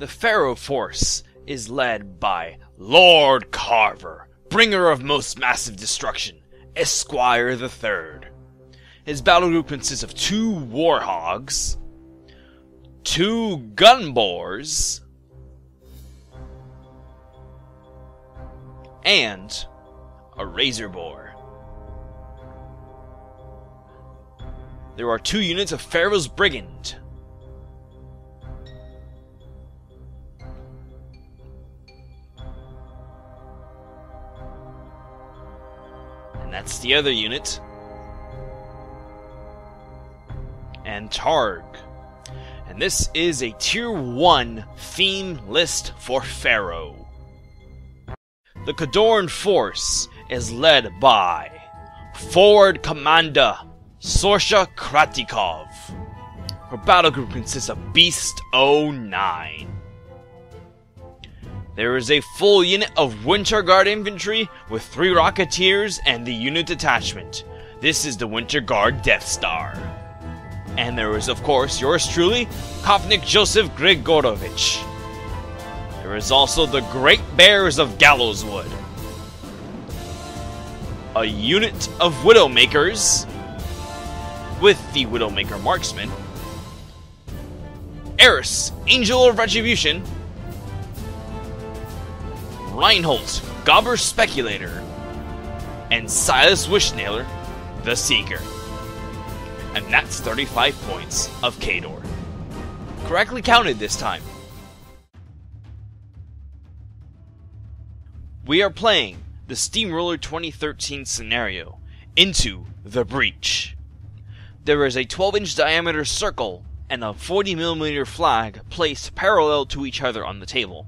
The Pharaoh force is led by Lord Carver, bringer of most massive destruction, Esquire the Third. His battle group consists of 2 warhogs, 2 gun boars, and a razor boar. There are 2 units of Pharaoh's Brigand. And that's the other unit. And Targ. And this is a Tier 1 theme list for Pharaoh. The Khador force is led by FrozenKommander Sorscha Kratikov. Her battle group consists of Beast 09. There is a full unit of Winter Guard infantry with 3 Rocketeers and the unit detachment. This is the Winter Guard Death Star. And there is, of course, yours truly, Kovnik Jozef Grigorovich. There is also the Great Bears of Gallowswood, a unit of Widowmakers with the Widowmaker Marksman, Eiryss, Angel of Retribution, Reinholdt, Gobber Speculator, and Sylys Wyshnalyrr, the Seeker. And that's 35 points of Khador. Correctly counted this time. We are playing the Steamroller 2013 scenario, Into the Breach. There is a 12-inch diameter circle and a 40mm flag placed parallel to each other on the table.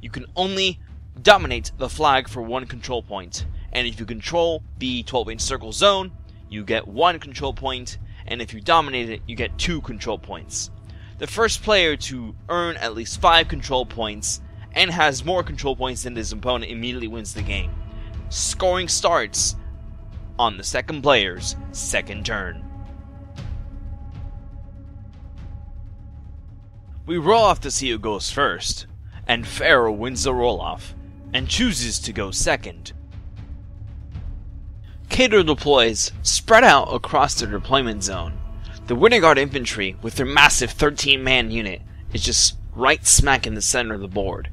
You can only dominate the flag for 1 control point, and if you control the 12-inch circle zone, you get 1 control point, and if you dominate it, you get 2 control points. The first player to earn at least 5 control points and has more control points than his opponent immediately wins the game. Scoring starts on the second player's second turn. We roll off to see who goes first, and Pharaoh wins the roll-off and chooses to go second. Khador deploys spread out across their deployment zone. The Winter Guard infantry, with their massive 13-man unit, is just right smack in the center of the board.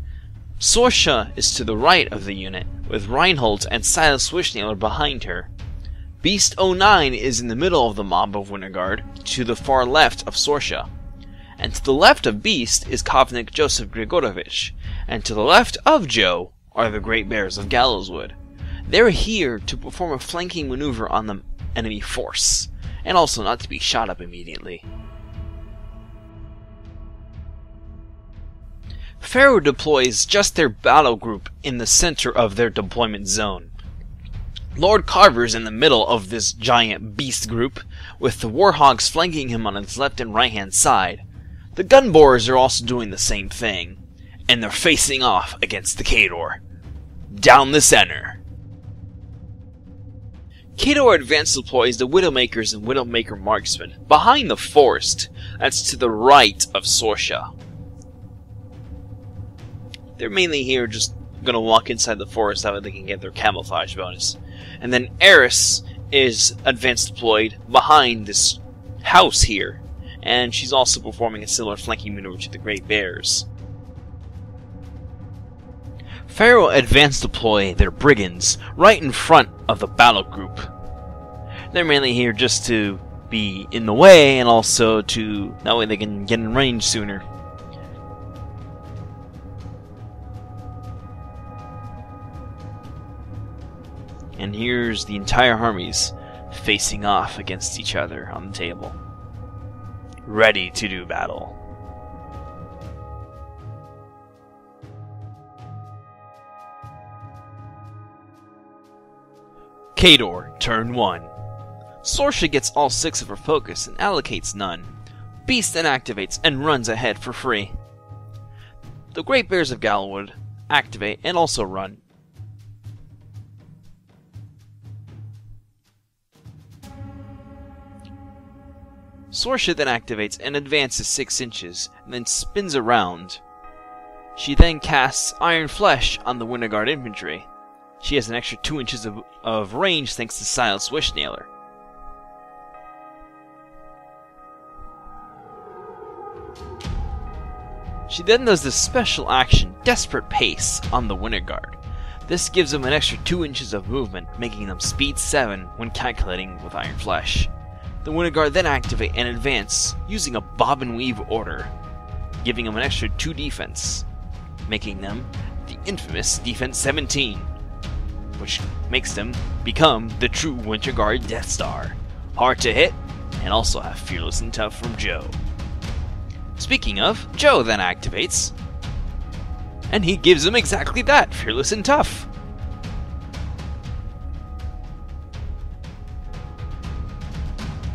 Sorscha is to the right of the unit, with Reinholdt and Sylys Wyshnalyrr behind her. Beast 09 is in the middle of the mob of Winter Guard, to the far left of Sorscha. And to the left of Beast is Kovnik Jozef Grigorovich, and to the left of Joe are the Great Bears of Gallowswood. They're here to perform a flanking maneuver on the enemy force, and also not to be shot up immediately. Pharaoh deploys just their battle group in the center of their deployment zone. Lord Carver's in the middle of this giant beast group, with the warhogs flanking him on his left and right hand side. The gun boars are also doing the same thing, and they're facing off against the Khador. Down the center. Khador advance deploys the Widowmakers and Widowmaker Marksman behind the forest that's to the right of Sorscha. They're mainly here just gonna walk inside the forest, that way they can get their camouflage bonus. And then Eiryss is advance deployed behind this house here, and she's also performing a similar flanking maneuver to the Great Bears. Pharaoh advance deploy their brigands right in front of the battle group. They're mainly here just to be in the way, and also to that way they can get in range sooner. And here's the entire armies facing off against each other on the table, ready to do battle. Khador, turn 1. Sorscha gets all 6 of her focus and allocates none. Beast then activates and runs ahead for free. The Great Bears of Gallowswood activate and also run. Sorscha then activates and advances 6 inches, and then spins around She then casts Iron Flesh on the Winterguard infantry. She has an extra 2 inches of range thanks to Sylys Wyshnalyrr. She then does this special action, Desperate Pace, on the Winterguard. This gives them an extra 2 inches of movement, making them speed 7 when calculating with Iron Flesh. The Winterguard then activate and advance using a bob and weave order, giving them an extra 2 defense, making them the infamous Defense 17, which makes them become the true Winterguard Death Star. Hard to hit, and also have Fearless and Tough from Joe. Speaking of, Joe then activates, and he gives them exactly that, Fearless and Tough.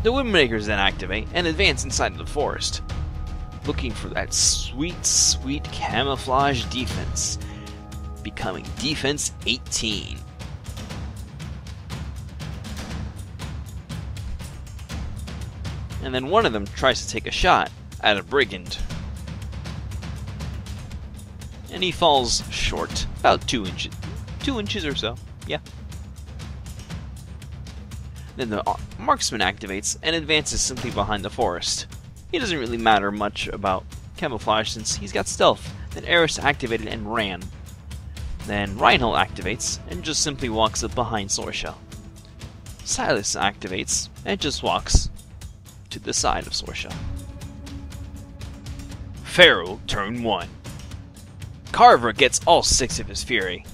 The Widowmakers then activate and advance inside the forest, looking for that sweet, sweet camouflage defense, becoming Defense 18. And then one of them tries to take a shot at a brigand, and he falls short, about 2 inches or so, yeah. Then the marksman activates and advances simply behind the forest. He doesn't really matter much about camouflage since he's got stealth. Then Eiryss activated and ran. Then Reinholdt activates and just simply walks up behind Sorscha. Sylys activates and just walks to the side of Sorscha. Pharaoh, turn 1. Carver gets all 6 of his fury.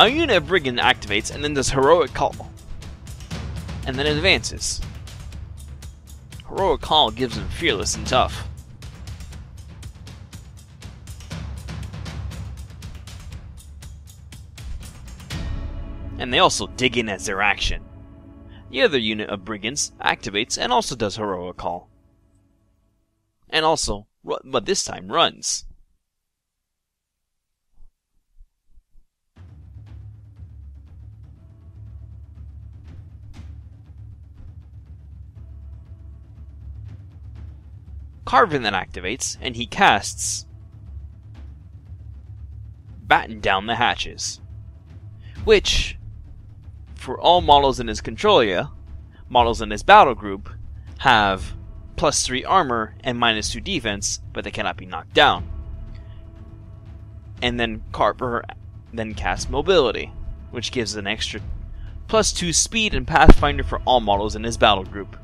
A unit of brigand activates and then does Heroic Call, and then advances. Heroic Call gives him Fearless and Tough. And they also dig in as their action. The other unit of brigands activates and also does Heroic Call. And also, but this time runs. Carver then activates, and he casts Batten Down the Hatches, which, for all models in his control area, models in his battle group, have +3 armor and -2 defense, but they cannot be knocked down. And then Carver then casts Mobility, which gives an extra +2 speed and Pathfinder for all models in his battle group.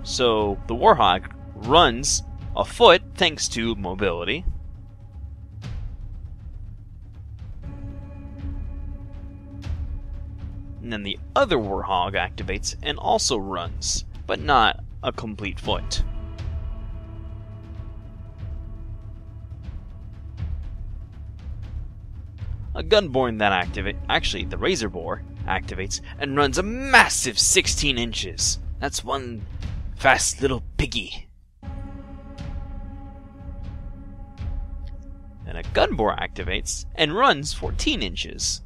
So the Warhog runs afoot thanks to Mobility. And then the other Warhog activates and also runs, but not a complete foot. A Gunborn then activates, the Razor Boar activates and runs a massive 16 inches. That's one fast little piggy. Then a Gunboar activates and runs 14 inches.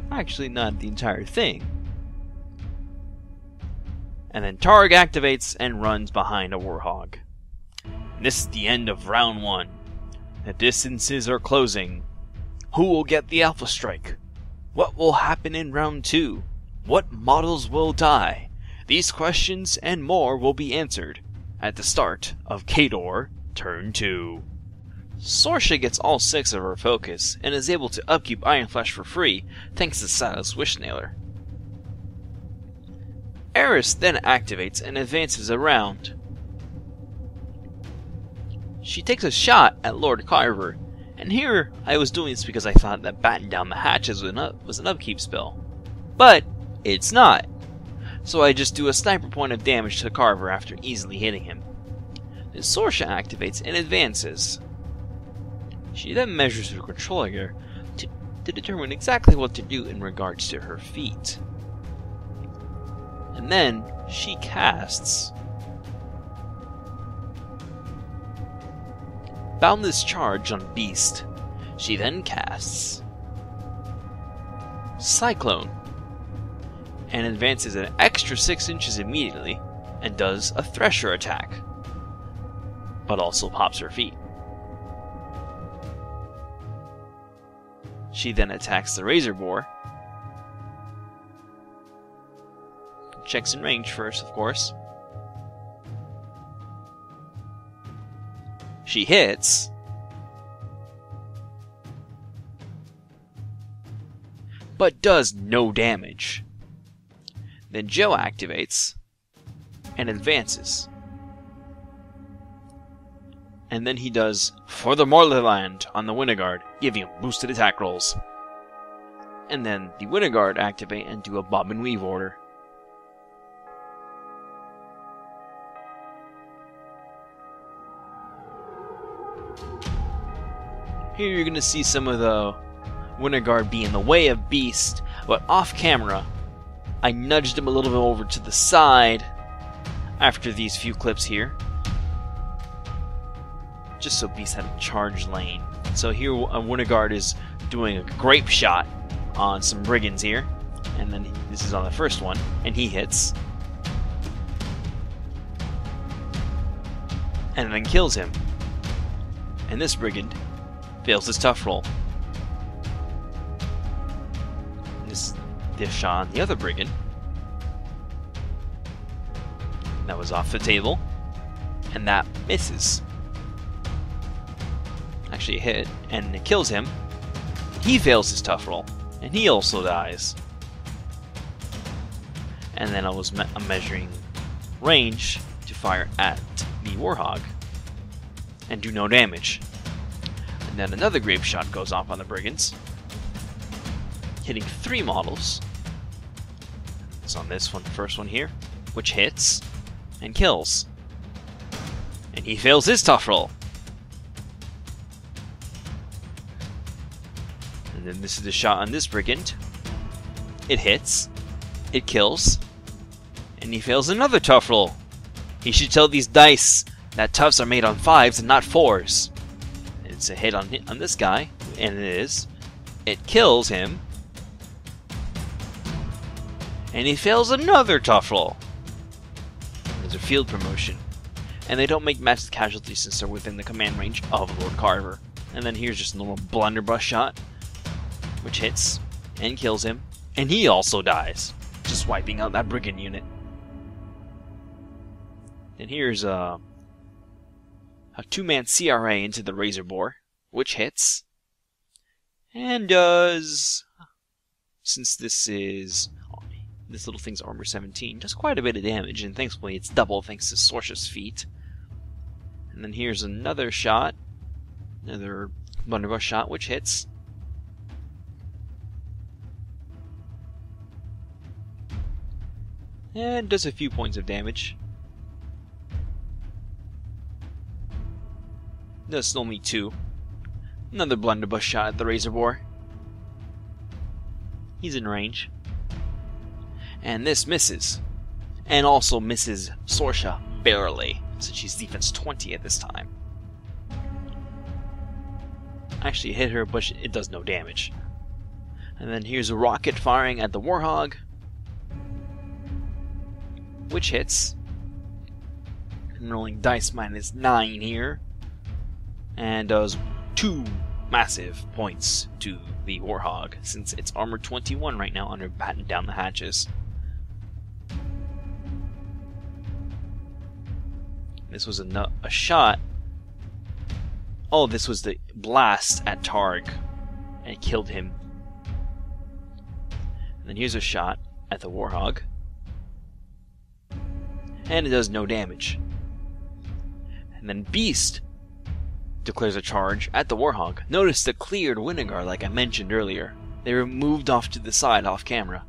Actually, not the entire thing. And then Targ activates and runs behind a Warhog. And this is the end of round 1. The distances are closing. Who will get the Alpha Strike? What will happen in round 2? What models will die? These questions and more will be answered at the start of Khador Turn 2. Sorscha gets all 6 of her focus and is able to upkeep Iron Flesh for free thanks to Sylys Wyshnalyrr. Eiryss then activates and advances around. She takes a shot at Lord Carver, and here I was doing this because I thought that Batten Down the Hatches was an upkeep spell. But it's not. So I just do a sniper point of damage to Carver after easily hitting him. Then Sorscha activates and advances. She then measures her control area to determine exactly what to do in regards to her feat. And then she casts Boundless Charge on Beast. She then casts Cyclone and advances an extra 6 inches immediately and does a Thresher attack. but also pops her feet. She then attacks the Razor Boar. Checks in range first, of course. She hits. But does no damage. Then Joe activates and advances. And then he does For the Motherland on the Winterguard, giving him boosted attack rolls. And then the Winterguard activate and do a bob and weave order. Here you're going to see some of the Winterguard be in the way of Beast, but off camera, I nudged him a little bit over to the side after these few clips here, just so Beast had a charge lane. So here a Winterguard is doing a grape shot on some brigands here, and then this is on the first one, and he hits, and then kills him. And this brigand fails his tough roll. This shot on the other brigand. That was off the table. And that misses. Actually a hit, and it kills him. He fails his tough roll, and he also dies. And then I'm measuring range to fire at the Warhog and do no damage. And then another grape shot goes off on the brigands, hitting 3 models. It's on this one, the first one here, which hits and kills. And he fails his tough roll. And then this is the shot on this brigand. It hits, it kills, and he fails another tough roll. He should tell these dice that toughs are made on 5s and not 4s. It's a hit on this guy, and it is. It kills him. And he fails another tough roll. There's a field promotion. And they don't make matched casualties since they're within the command range of Lord Carver. And then here's just a normal blunderbuss shot, which hits and kills him. And he also dies, just wiping out that brigand unit. And here's a 2-man CRA into the Razor Boar, which hits. And does, since this little thing's armor 17, does quite a bit of damage, and thankfully it's double thanks to Sorscha's feat. And then here's another shot, another blunderbuss shot, which hits. And does a few points of damage. Does only 2. Another blunderbuss shot at the Razor Boar. He's in range. And this misses. And also misses Sorscha barely, since she's defense 20 at this time. Actually hit her, but it does no damage. And then here's a rocket firing at the Warhog, which hits. I'm rolling dice -9 here. And does 2 massive points to the Warhog, since it's armor 21 right now under batten down the hatches. This was a shot. Oh, this was the blast at Targ, and it killed him. And then here's a shot at the Warhog, and it does no damage. And then Beast declares a charge at the Warhog. Notice the cleared Winterguard like I mentioned earlier. They were moved off to the side off camera.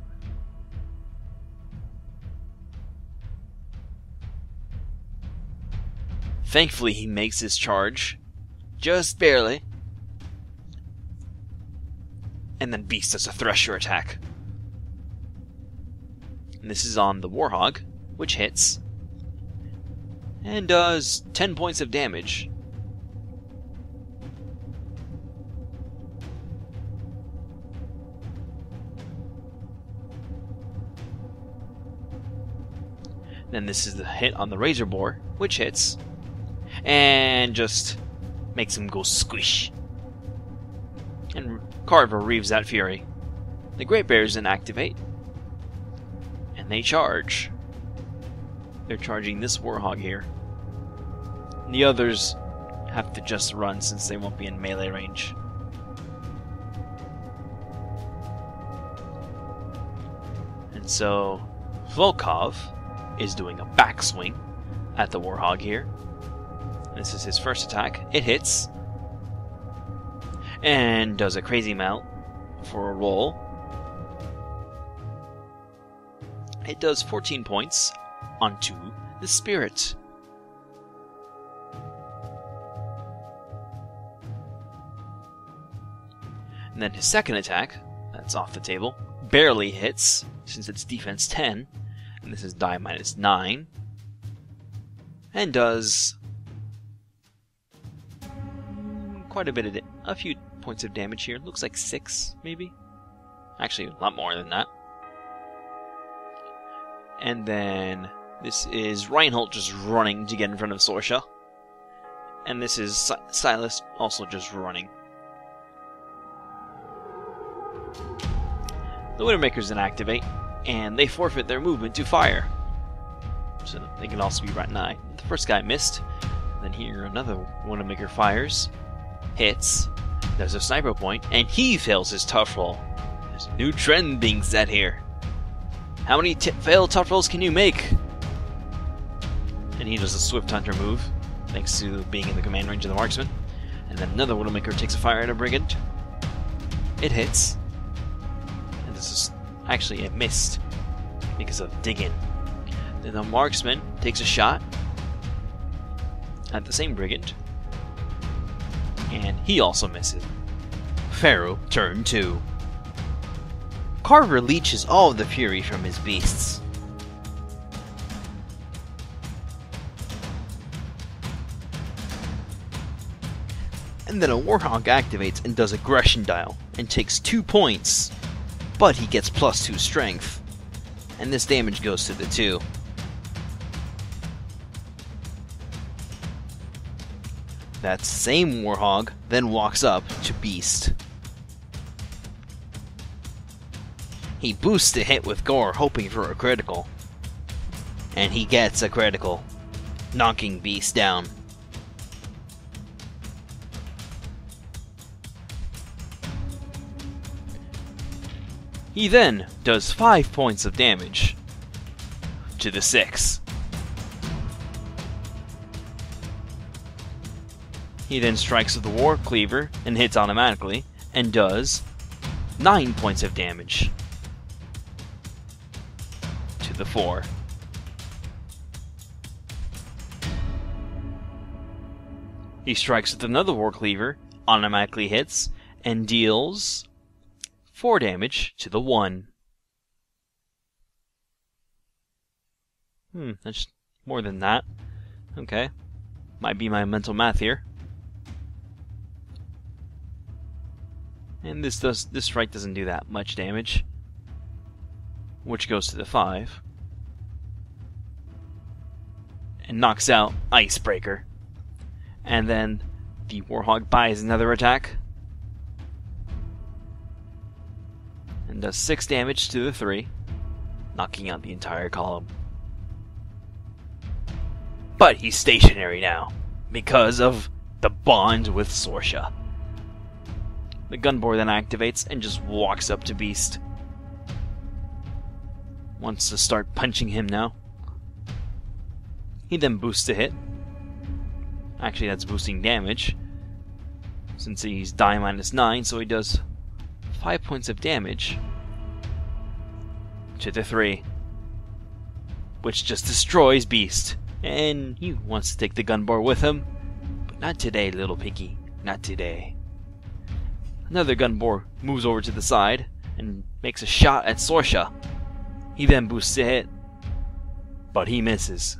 Thankfully he makes his charge, just barely. And then Beast does a Thresher attack. And this is on the Warhog, which hits. And does 10 points of damage. Then this is the hit on the Razor Boar, which hits. and just makes him go squish. And Carver reaves that fury. The Great Bears then activate, and they charge. They're charging this Warhog here. And the others have to just run since they won't be in melee range. And so Volkov is doing a backswing at the Warhog here. This is his first attack. It hits. And does a crazy mount for a roll. It does 14 points onto the Spirit. And then his second attack, that's off the table, barely hits, since it's defense 10, and this is die minus 9, and does quite a bit of a few points of damage here. Looks like 6, maybe? Actually, a lot more than that. And then this is Reinholdt just running to get in front of Sorscha. And this is Sylys also just running. The Widowmakers then activate, and they forfeit their movement to fire. So they can also be right nigh. The first guy missed. Then here another Widowmaker fires. Hits. There's a sniper point, and he fails his tough roll. There's a new trend being set here. How many failed tough rolls can you make? And he does a Swift Hunter move, thanks to being in the command range of the Marksman. And then another Widowmaker takes a fire at a Brigand. It hits. And this is actually it missed because of digging. Then the Marksman takes a shot at the same Brigand. And he also misses. Pharaoh, turn 2. Carver leeches all of the fury from his beasts. And then a Warhog activates and does Aggression Dial, and takes 2 points, but he gets +2 strength, and this damage goes to the 2. That same Warhog then walks up to Beast. He boosts the hit with Gore, hoping for a critical. And he gets a critical, knocking Beast down. He then does 5 points of damage to the 6. He then strikes with the War Cleaver and hits automatically, and does 9 points of damage to the 4. He strikes with another War Cleaver, automatically hits, and deals 4 damage to the 1. That's more than that. Okay. Might be my mental math here. And this strike doesn't do that much damage, which goes to the 5. And knocks out Icebreaker. And then the Warhog buys another attack. And does 6 damage to the 3, knocking out the entire column. But he's stationary now, because of the bond with Sorscha. The Gunboar then activates and just walks up to Beast. Wants to start punching him now. He then boosts a hit. Actually, that's boosting damage, since he's die minus 9, so he does 5 points of damage to the 3, which just destroys Beast. And he wants to take the Gunboar with him, but not today, little piggy, not today. Another Gunboar moves over to the side and makes a shot at Sorscha. He then boosts a hit, but he misses.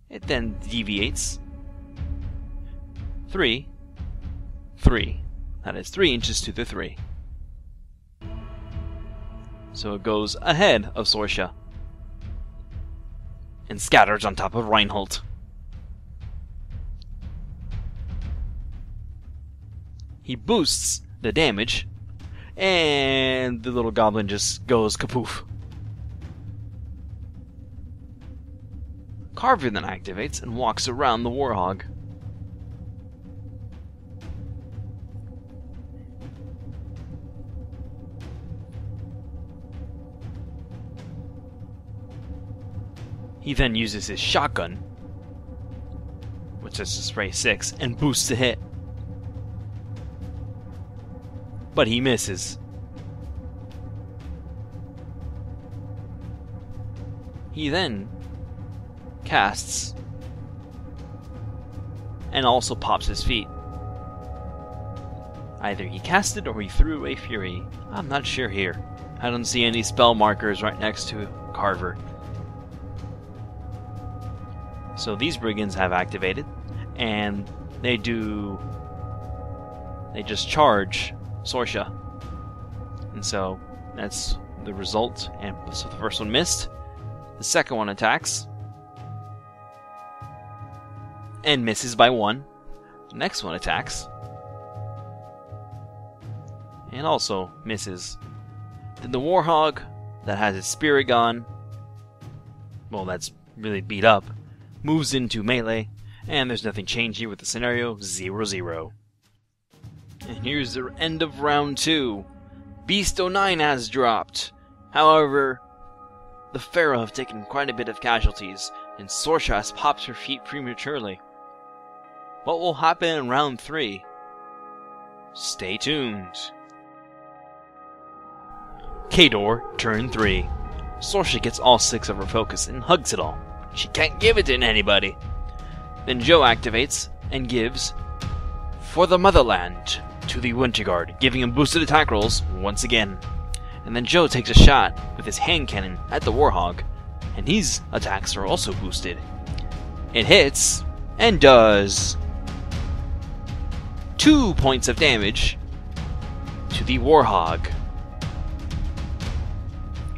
It then deviates 3. That is 3 inches to the 3. So it goes ahead of Sorscha. and scatters on top of Reinholdt. He boosts the damage, and the little goblin just goes kapoof. Carver then activates and walks around the warhog. He then uses his shotgun, which is to spray 6, and boosts a hit. But he misses. He then casts and also pops his feet. Either he casted or he threw away Fury. I'm not sure here. I don't see any spell markers right next to Carver. So these brigands have activated, and they just charge Sorscha. And so that's the result. And so the first one missed. The second one attacks and misses by 1. The next one attacks and also misses. Then the warhog that has its spirit gone, well, that's really beat up, moves into melee, and there's nothing changed here with the scenario, 0-0. And here's the end of round 2. Beast 09 has dropped. However, the Pharaoh have taken quite a bit of casualties, and Sorscha has popped her feet prematurely. What will happen in round 3? Stay tuned. Khador, turn 3. Sorscha gets all 6 of her focus and hugs it all. She can't give it to anybody. Then Joe activates and gives For the Motherland to the Winter Guard, giving him boosted attack rolls once again. And then Joe takes a shot with his hand cannon at the warhog, and his attacks are also boosted. It hits and does 2 points of damage to the warhog,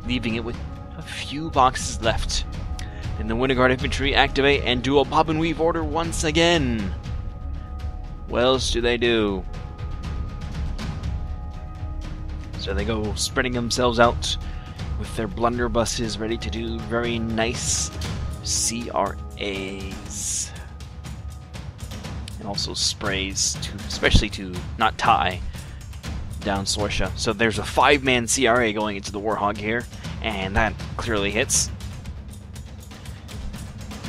leaving it with a few boxes left. Then the Winter Guard infantry activate and do a bob and weave order once again. What else do they do? So they go spreading themselves out with their blunderbusses ready to do very nice CRAs. And also sprays, especially to not tie down Sorscha. So there's a 5-man CRA going into the warhog here, and that clearly hits.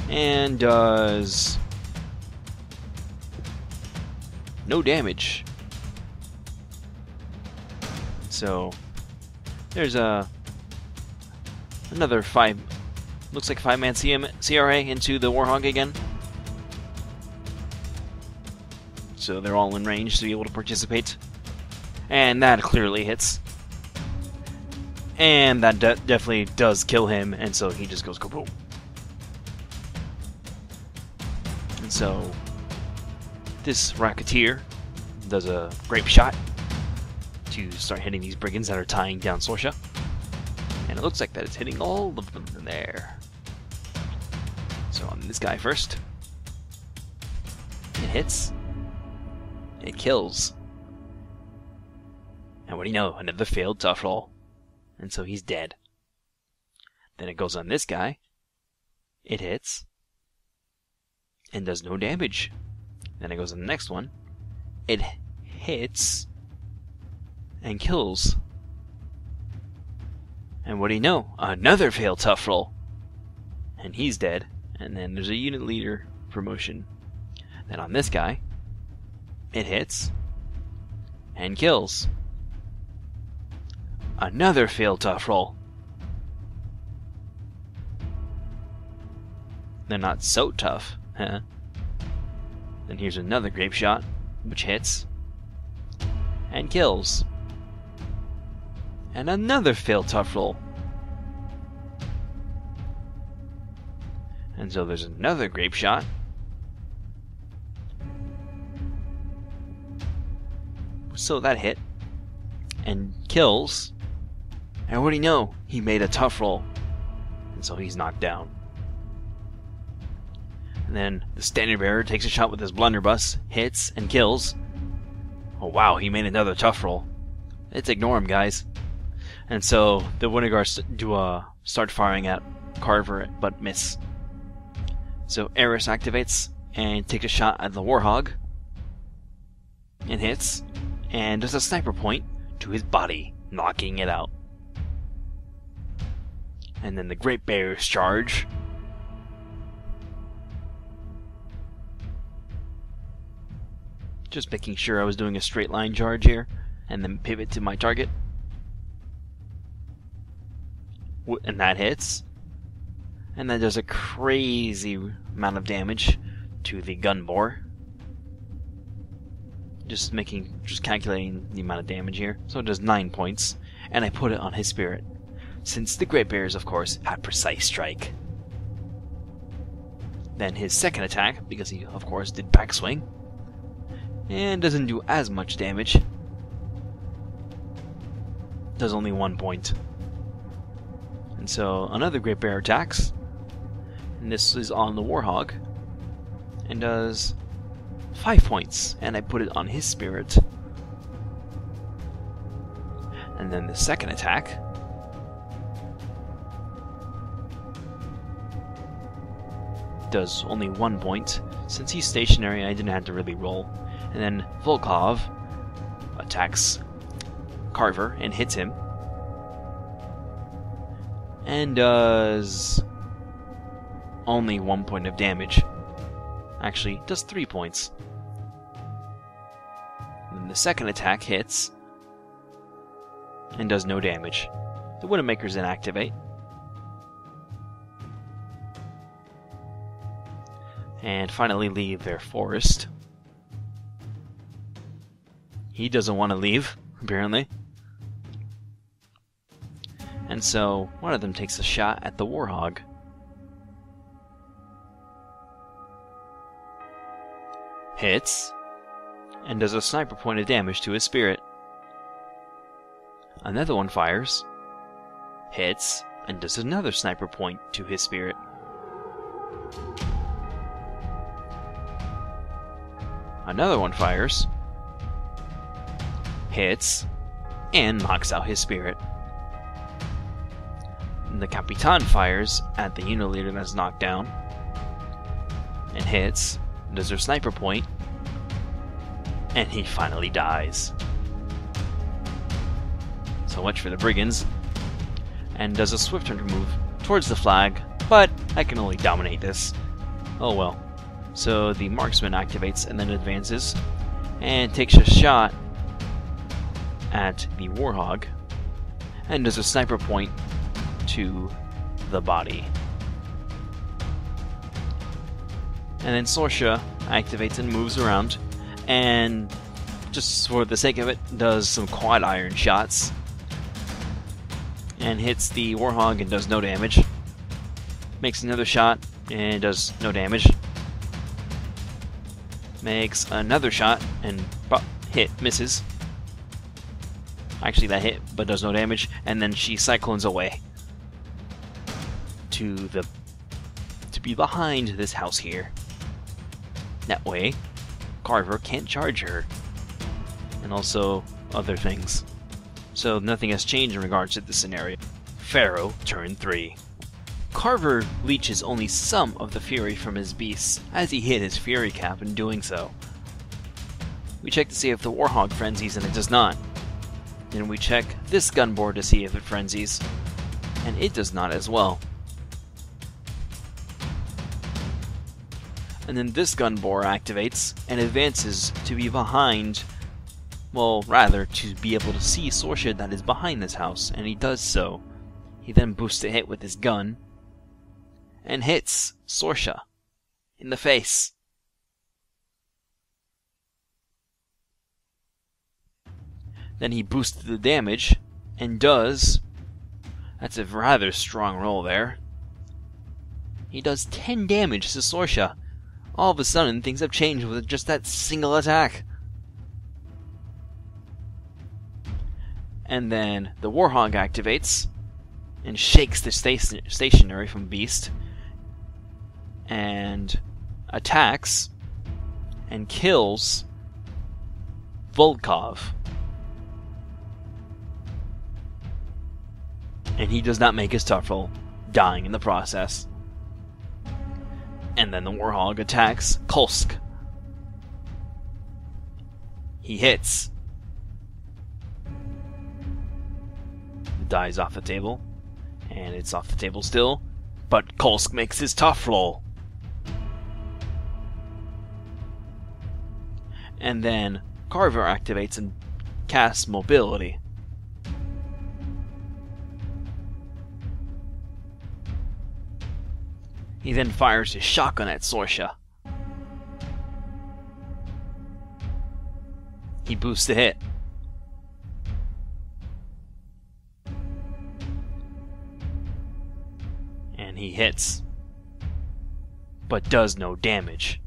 And does no damage. So there's another 5, looks like 5-man CRA into the warhog again. So they're all in range to be able to participate. And that clearly hits. And that definitely does kill him, and so he just goes kaboom. And so this Rocketeer does a grape shot to start hitting these brigands that are tying down Sorscha. And it looks like that it's hitting all of them in there. So on this guy first. It hits. It kills. And what do you know? Another failed tough roll. And so he's dead. Then it goes on this guy. It hits. And does no damage. Then it goes on the next one. It hits. And kills. And what do you know? Another failed tough roll. And he's dead. And then there's a unit leader promotion. Then on this guy. It hits. And kills. Another failed tough roll. They're not so tough, huh? Then here's another grape shot, which hits. And kills. And another failed tough roll. And so there's another grape shot. So that hit. And kills. And what do you know? He made a tough roll. And so he's knocked down. And then the standard bearer takes a shot with his blunderbuss, hits, and kills. Oh wow, he made another tough roll. Let's ignore him, guys. And so the Widowmakers start firing at Carver, but miss. So Eiryss activates and takes a shot at the Warhog, and hits, and does a sniper point to his body, knocking it out. And then the Great Bears charge. Just making sure I was doing a straight line charge here, and then pivot to my target. And that hits. And that does a crazy amount of damage to the gun bore. Just calculating the amount of damage here. So it does 9 points, and I put it on his spirit, since the Great Bears, of course, had precise strike. Then his second attack, because he, of course, did backswing, and doesn't do as much damage. Does only 1 point. And so another Great Bear attacks, and this is on the Warhog, and does 5 points, and I put it on his spirit. And then the second attack does only 1 point. Since he's stationary, I didn't have to really roll. And then Volkov attacks Carver and hits him, and does only 1 point of damage. Actually, does 3 points. And then the second attack hits and does no damage. The Widowmakers then activate. And finally leave their forest. He doesn't want to leave, apparently. And so one of them takes a shot at the Warhog. Hits, and does a sniper point of damage to his spirit. Another one fires, hits, and does another sniper point to his spirit. Another one fires, hits, and knocks out his spirit. And the Capitan fires at the unit leader that's knocked down, and hits, does their sniper point, and he finally dies. So much for the brigands. And does a swift turn move towards the flag, but I can only dominate this. Oh well. So the marksman activates and then advances, and takes a shot at the Warhog, and does a sniper point to the body. And then Sorscha activates and moves around, and just for the sake of it, does some quad iron shots, and hits the Warhog and does no damage. Makes another shot and does no damage. Makes another shot and misses. Actually, that hit, but does no damage. And then she cyclones away to be behind this house here. That way, Carver can't charge her, and also other things. So nothing has changed in regards to this scenario. Pharaoh, turn 3. Carver leeches only some of the fury from his beasts, as he hit his fury cap in doing so. We check to see if the Warhog frenzies, and it does not. Then we check this gun board to see if it frenzies, and it does not as well. And then this gun bore activates and advances to be behind, well, rather, to be able to see Sorscha that is behind this house, and he does so. He then boosts a hit with his gun, and hits Sorscha in the face. Then he boosts the damage, and does, that's a rather strong roll there, he does 10 damage to Sorscha. All of a sudden, things have changed with just that single attack. And then the Warhog activates and shakes the stationary from Beast, and attacks and kills Volkov. And he does not make his tough roll, dying in the process. And then the Warhog attacks Kolsk. He hits. Dies off the table. And it's off the table still. But Kolsk makes his tough roll. And then Carver activates and casts mobility. He then fires his shotgun at Sorscha. He boosts the hit. And he hits. But does no damage.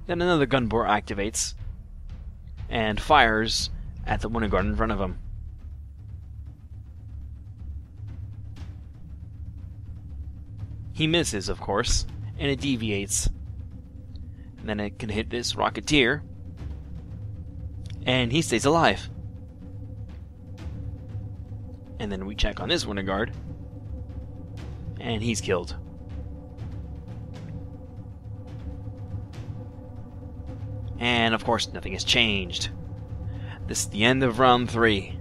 Then another gunbore activates and fires at the Winter Guard in front of him. He misses, of course, and it deviates. And then it can hit this Rocketeer, and he stays alive. And then we check on this Winter Guard, and he's killed. And of course, nothing has changed. This is the end of round 3.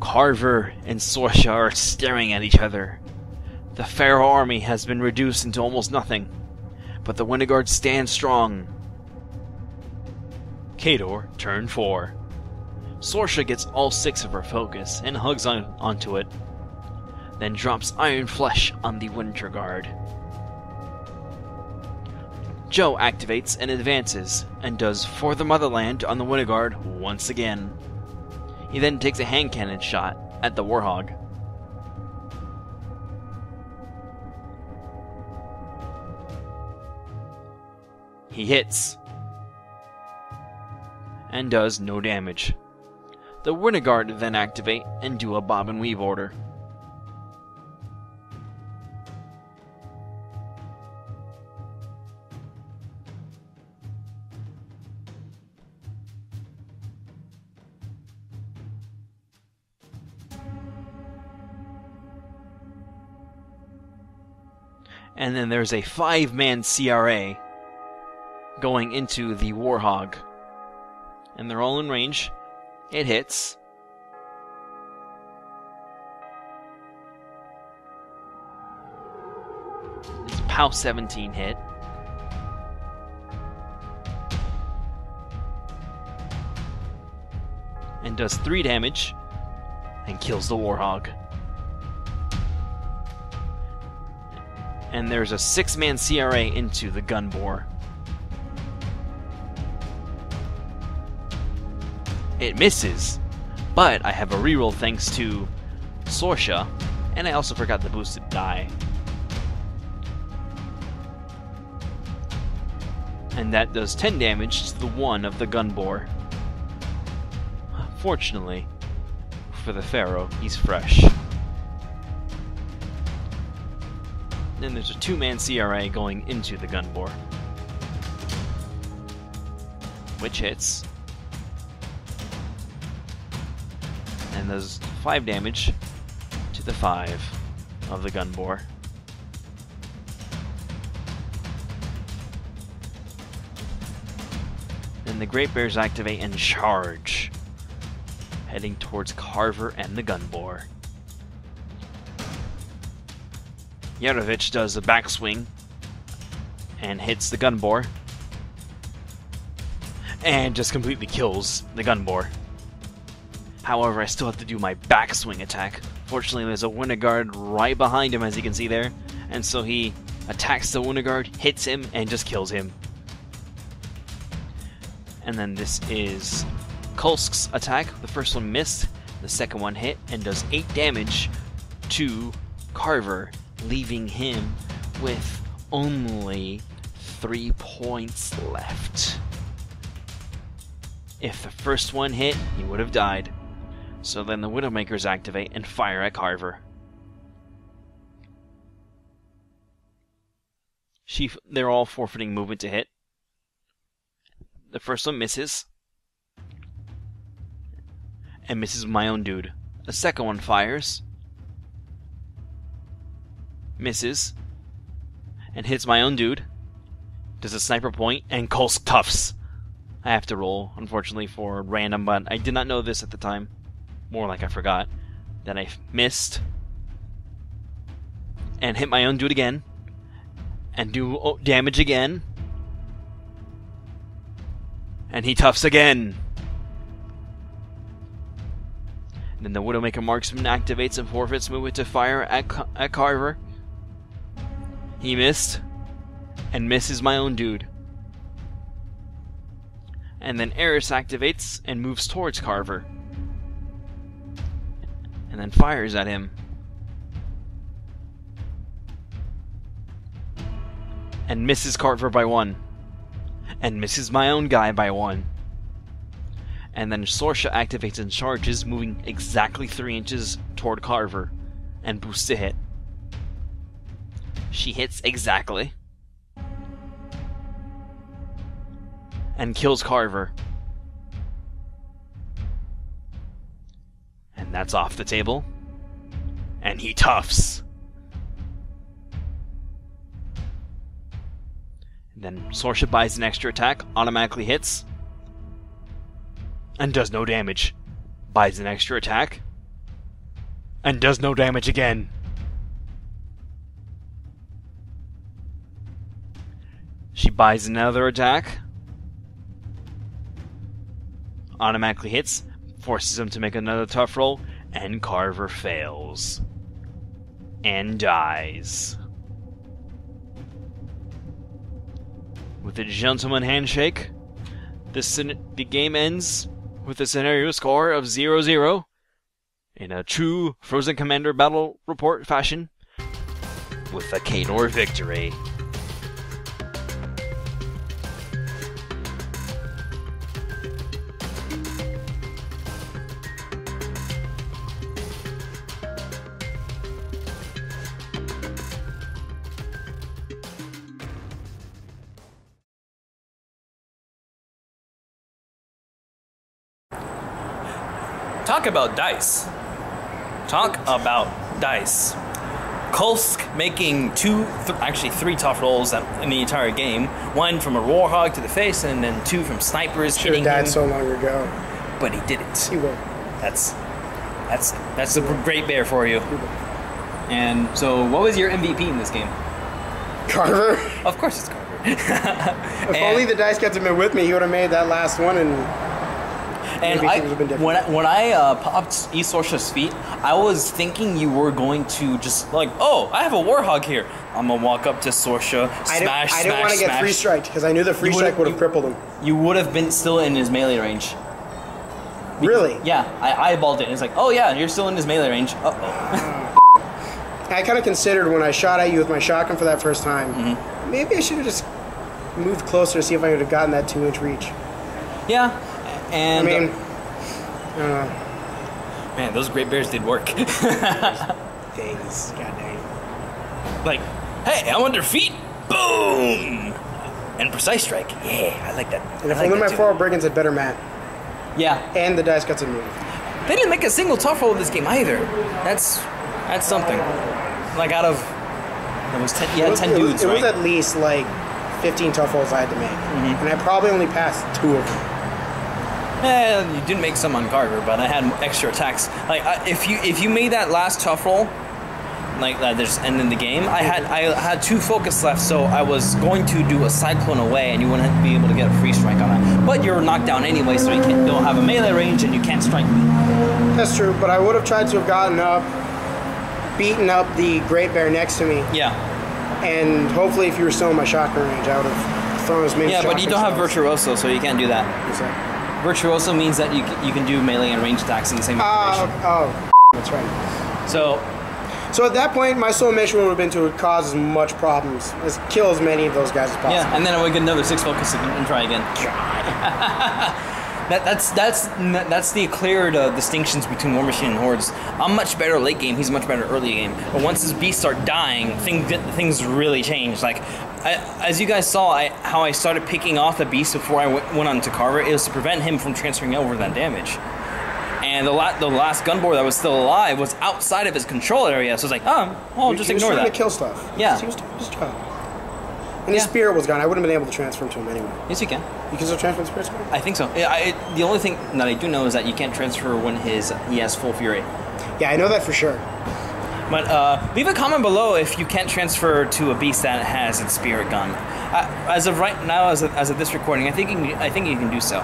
Carver and Sorscha are staring at each other. The Pharaoh army has been reduced into almost nothing, but the Winter Guard stands strong. Khador, turn 4. Sorscha gets all 6 of her focus and hugs onto it, then drops Iron Flesh on the Winter Guard. Joe activates and advances, and does For the Motherland on the Winter Guard once again. He then takes a hand cannon shot at the Warhog. He hits, and does no damage. The Winter Guard then activate and do a bob and weave order. And then there's a 5-man CRA going into the Warhog. And they're all in range. It hits. It's a POW 17 hit. And does 3 damage. And kills the Warhog. And there's a 6-man CRA into the Gunbore. It misses, but I have a reroll thanks to Sorscha, and I also forgot the boosted die. And that does 10 damage to the 1 of the Gunbore. Fortunately, for the Pharaoh, he's fresh. Then there's a 2-man CRA going into the Gunbore, which hits. And does 5 damage to the 5 of the Gunbore. Then the Great Bears activate and charge, heading towards Carver and the Gunbore. Grigorovich does a backswing and hits the Gunbore, and just completely kills the Gunbore. However, I still have to do my backswing attack. Fortunately, there's a Winter Guard right behind him, as you can see there, and so he attacks the Winter Guard, hits him, and just kills him. And then this is Kolsk's attack. The first one missed, the second one hit, and does 8 damage to Carver, leaving him with only 3 points left. If the first one hit, he would have died. So then the Widowmakers activate and fire at Carver. They're all forfeiting movement to hit. The first one misses. And misses my own dude. The second one fires. Misses. And hits my own dude. Does a sniper point and Kulsk Tufts. I have to roll, unfortunately, for random, but I did not know this at the time. More like I forgot. Then I missed. And hit my own dude again. And do damage again. And he Tufts again. And then the Widowmaker Marksman activates and forfeits movement to fire at Carver. He missed. And misses my own dude. And then Eiryss activates and moves towards Carver. And then fires at him. And misses Carver by 1. And misses my own guy by 1. And then Sorscha activates and charges, moving exactly 3 inches toward Carver. And boosts a hit. She hits exactly. And kills Carver. And that's off the table. And he Tufts. And then Sorscha buys an extra attack, automatically hits. And does no damage. Buys an extra attack. And does no damage again. She buys another attack. Automatically hits, forces him to make another tough roll, and Carver fails. And dies. With a gentleman handshake, the game ends with a scenario score of 0-0 in a true FrozenKommander battle report fashion, with a Khador victory. Talk about dice. Talk about dice. Kulsk making actually three tough rolls in the entire game. One from a Warhog to the face, and then 2 from snipers hitting him. Should have died so long ago. But he did it. He will. That's a great bear for you. And so, what was your MVP in this game? Carver? Of course it's Carver. If only the dice got to be with me, he would have made that last one, and when I popped eSorscha's feet, I was thinking you were going to just like, oh, I have a Warhog here. I'm gonna walk up to Sorscha, smash. I didn't want to get free striked because I knew the free strike would have crippled him. You would have been still in his melee range. Really? Yeah, I eyeballed it. It's like, oh yeah, you're still in his melee range. Uh-oh. I kind of considered when I shot at you with my shotgun for that first time, maybe I should have just moved closer to see if I would have gotten that 2-inch reach. Yeah. And I mean, man, those great bears did work. Things, god dang. Like, hey, I'm under feet, boom, and precise strike. Yeah, I like that. And if only my 4 brigands had better mat. Yeah. And the dice got to move. They didn't make a single tough roll in this game either. That's something. Like out of it was 10, you had 10 dudes, it right? was at least like 15 tough rolls I had to make, and I probably only passed 2 of them. You didn't make some on Carver, but I had extra attacks. Like if you made that last tough roll, like that, just ended the game. I had 2 focus left, so I was going to do a cyclone away, and you wouldn't be able to get a free strike on it. But you're knocked down anyway, so you don't have a melee range, and you can't strike me. That's true, but I would have tried to have gotten up, beaten up the great bear next to me. Yeah. And hopefully, if you were still in my shotgun range, I would have thrown as many. Yeah, but you don't have Virtuoso, so you can't do that. Exactly. Virtuoso means that you can do melee and range attacks in the same information. That's right. So at that point, my sole mission would have been to cause as much problems, kill as many of those guys as possible. Yeah, and then I would get another 6 focus and try again. That's the clear distinctions between War Machine and Hordes. I'm much better late game. He's much better early game. But once his beasts start dying, things really change. Like as you guys saw, how I started picking off the beast before I went on to Carver. It was to prevent him from transferring over that damage. And the last gunboard that was still alive was outside of his control area, so I was like, oh, well, just ignore that. He was trying to kill stuff. Yeah. He was doing his job. And his spirit was gone. I wouldn't have been able to transfer him to him anyway. Yes, you can. You can still transfer the spirit's gone? I think so. Yeah, the only thing that I do know is that you can't transfer when he has full fury. Yeah, I know that for sure. But leave a comment below if you can't transfer to a beast that has its spirit gun. As of right now, as of this recording, I think you can do so.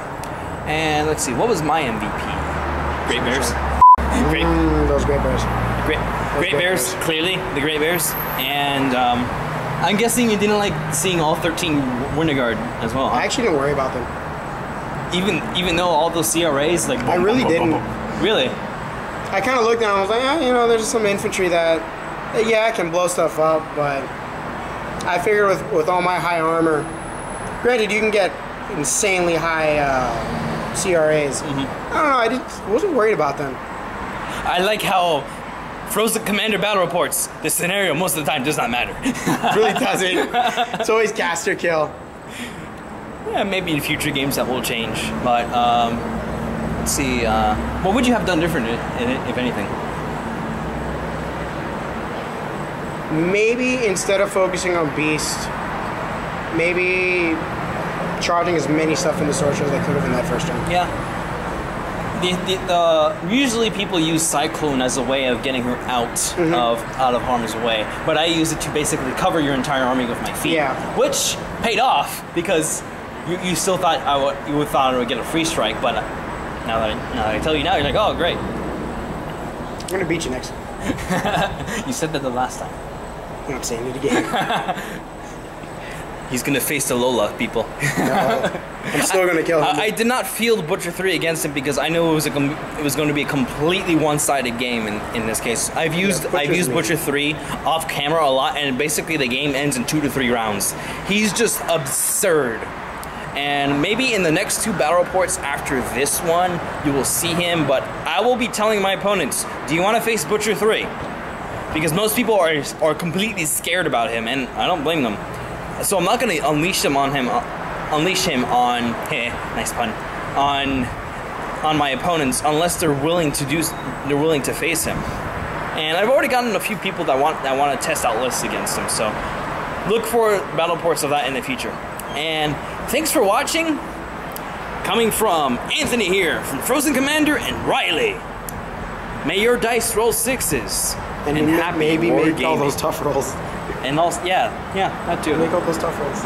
And let's see, what was my MVP? Great Bears. Those Great Bears. Great Bears, clearly the Great Bears. And I'm guessing you didn't like seeing all 13 Winterguard as well. Huh? I actually didn't worry about them. Even though all those CRAs like. I really didn't. Really. I kind of looked down and I was like, there's some infantry that, I can blow stuff up, but I figured with all my high armor, granted you can get insanely high CRAs. I don't know, I wasn't worried about them. I like how FrozenKommander battle reports, the scenario most of the time does not matter. It really doesn't. It's always caster kill. Yeah, maybe in future games that will change, but let's see, what would you have done different in it, if anything? Maybe instead of focusing on Beast, maybe charging as many stuff into Sorscha as they could have in that first turn. Yeah. Usually people use Cyclone as a way of getting her out of harm's way, but I use it to basically cover your entire army with my feet, which paid off because you still thought I would get a free strike, but now that I tell you now, you're like, oh great. I'm gonna beat you next time. You said that the last time. I'm saying it again. He's gonna face the Lola, people. No, I'm still gonna kill him. I did not field Butcher 3 against him because I knew it was going to be a completely one-sided game in this case. I've used Butcher 3 off camera a lot, and basically the game ends in 2 to 3 rounds. He's just absurd. And maybe in the next 2 battle reports after this one, you will see him. But I will be telling my opponents, do you want to face Butcher 3? Because most people are completely scared about him, and I don't blame them. So I'm not going to unleash him on nice pun, on my opponents unless they're willing to face him. And I've already gotten a few people that want to test out lists against him. So look for battle reports of that in the future. And thanks for watching. Coming from Anthony here from FrozenKommander and Riley. May your dice roll 6s. And happy maybe make gaming. All those tough rolls. And also, yeah, that too. Make all those tough rolls.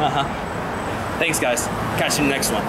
Thanks, guys. Catch you in the next one.